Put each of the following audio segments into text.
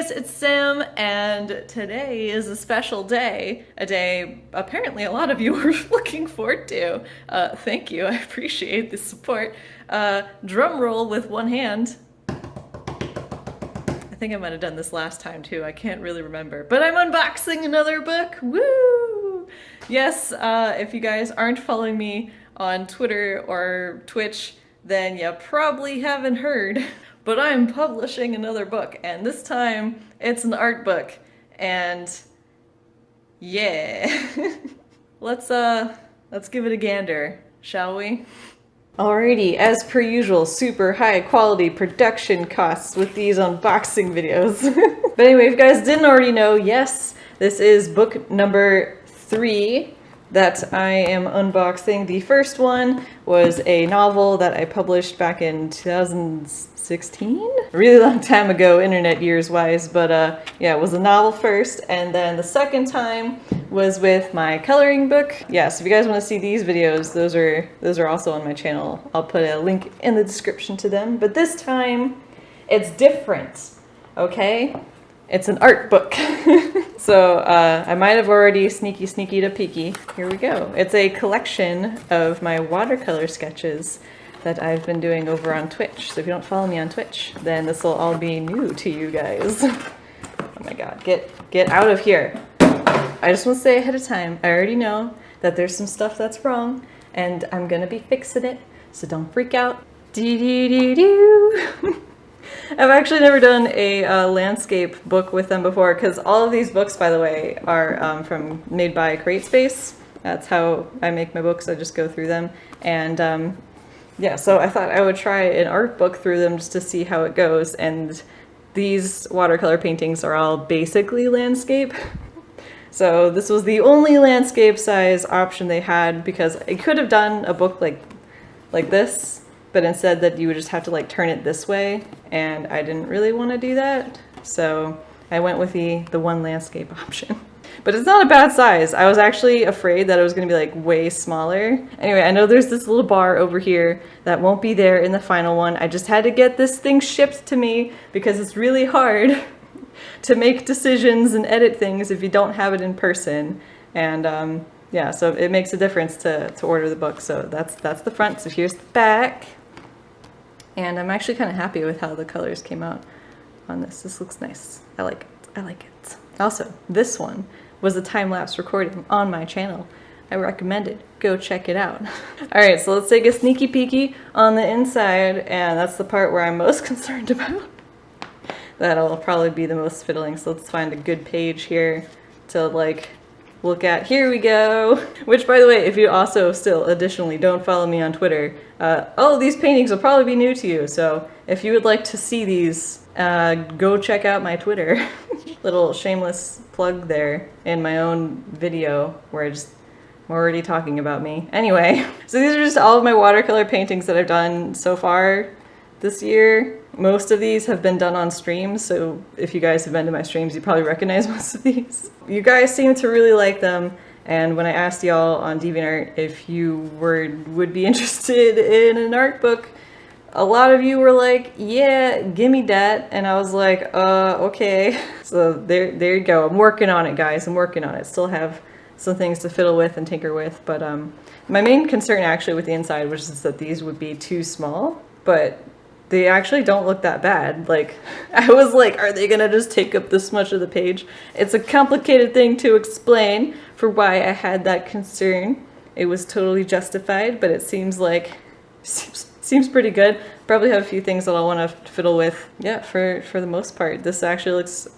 guys, it's Sam, and today is a special day. A day apparently a lot of you were looking forward to. Thank you, I appreciate the support. Drum roll with one hand. I think I might have done this last time too, I can't really remember. But I'm unboxing another book, woo! Yes, if you guys aren't following me on Twitter or Twitch, then you probably haven't heard. But I'm publishing another book, and this time it's an art book, and yeah. Let's give it a gander, shall we? Alrighty, as per usual, super high quality production costs with these unboxing videos. But anyway, if you guys didn't already know, yes, this is book number 3 that I am unboxing. The first one was a novel that I published back in 2016? A really long time ago, internet years wise, but yeah, it was a novel first, and then the second time was with my coloring book. Yeah, so if you guys want to see these videos, those are also on my channel. I'll put a link in the description to them, but this time it's different, okay? It's an art book. So I might have already sneaky to peeky. Here we go. It's a collection of my watercolor sketches that I've been doing over on Twitch. So if you don't follow me on Twitch, then this will all be new to you guys. Oh my god, get out of here. I just want to say ahead of time, I already know that there's some stuff that's wrong, and I'm gonna be fixing it, so don't freak out. Dee-dee-dee-doo. I've actually never done a landscape book with them before, because all of these books, by the way, are made by CreateSpace. That's how I make my books. I just go through them, and yeah, so I thought I would try an art book through them just to see how it goes. And these watercolor paintings are all basically landscape. So this was the only landscape size option they had, because I could have done a book like this, but instead that you would just have to like turn it this way, and I didn't really want to do that, so I went with the one landscape option. But it's not a bad size. I was actually afraid that it was going to be like way smaller. Anyway, I know there's this little bar over here that won't be there in the final one. I just had to get this thing shipped to me because it's really hard to make decisions and edit things if you don't have it in person. And yeah, so it makes a difference to order the book. So that's the front. So here's the back. And I'm actually kind of happy with how the colors came out on this. This looks nice. I like it. I like it. Also, this one was a time-lapse recording on my channel. I recommend it. Go check it out. All right, so let's take a sneaky peeky on the inside, and that's the part where I'm most concerned about. That'll probably be the most fiddling, so let's find a good page here to like look at. Here we go. Which, by the way, if you also still additionally don't follow me on Twitter, all of these paintings will probably be new to you. So if you would like to see these, go check out my Twitter. Little shameless plug there in my own video where I'm already talking about me. Anyway, so these are just all of my watercolor paintings that I've done so far this year. Most of these have been done on streams, so if you guys have been to my streams, you probably recognize most of these. You guys seem to really like them, and when I asked y'all on DeviantArt if you would be interested in an art book, a lot of you were like, yeah, gimme that, and I was like, okay. So there you go. I'm working on it, guys. I'm working on it. Still have some things to fiddle with and tinker with, but my main concern actually with the inside was just that these would be too small, but they actually don't look that bad. Like, I was like, are they gonna just take up this much of the page? It's a complicated thing to explain for why I had that concern. It was totally justified, but it seems pretty good. Probably have a few things that I'll want to fiddle with. Yeah, for the most part, this actually looks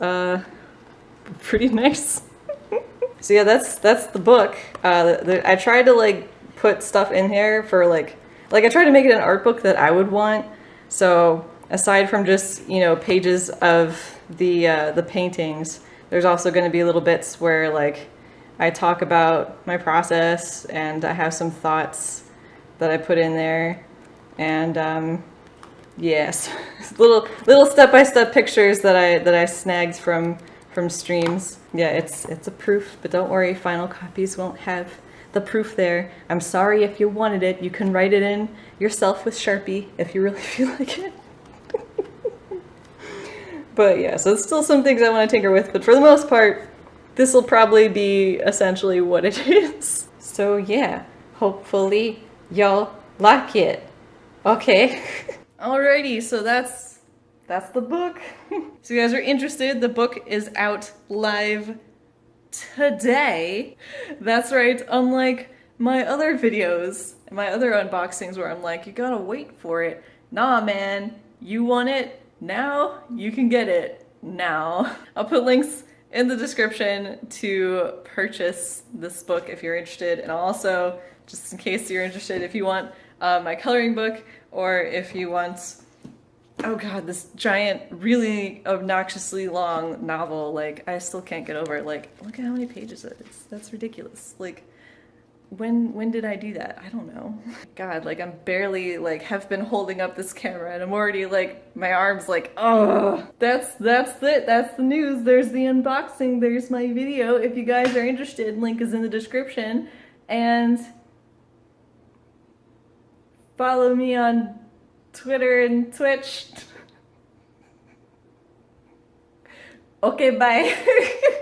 pretty nice. So yeah, that's the book. I tried to like put stuff in here for like I tried to make it an art book that I would want. So aside from just, you know, pages of the paintings, there's also going to be little bits where like I talk about my process, and I have some thoughts that I put in there, and yes, little step-by-step pictures that I snagged from streams. Yeah, it's a proof, but don't worry, final copies won't have the proof there. I'm sorry if you wanted it. You can write it in yourself with Sharpie if you really feel like it. But yeah, so it's still some things I want to tinker with, but for the most part, this will probably be essentially what it is. So yeah, hopefully y'all like it. Okay. Alrighty, so that's the book. So you guys are interested, the book is out live today. That's right, unlike my other videos, my other unboxings where I'm like, you gotta wait for it. Nah, man, you want it now? You can get it now. I'll put links in the description to purchase this book if you're interested, and I'll also, just in case you're interested, if you want my coloring book, or if you want, oh god, this giant, really obnoxiously long novel, like, I still can't get over it. Like, look at how many pages it is. That's ridiculous. Like, when did I do that? I don't know. God, like, I'm barely, like, have been holding up this camera, and I'm already, like, my arm's like, oh. That's it. That's the news. There's the unboxing. There's my video. If you guys are interested, link is in the description. And follow me on Twitter and Twitch. Okay, bye.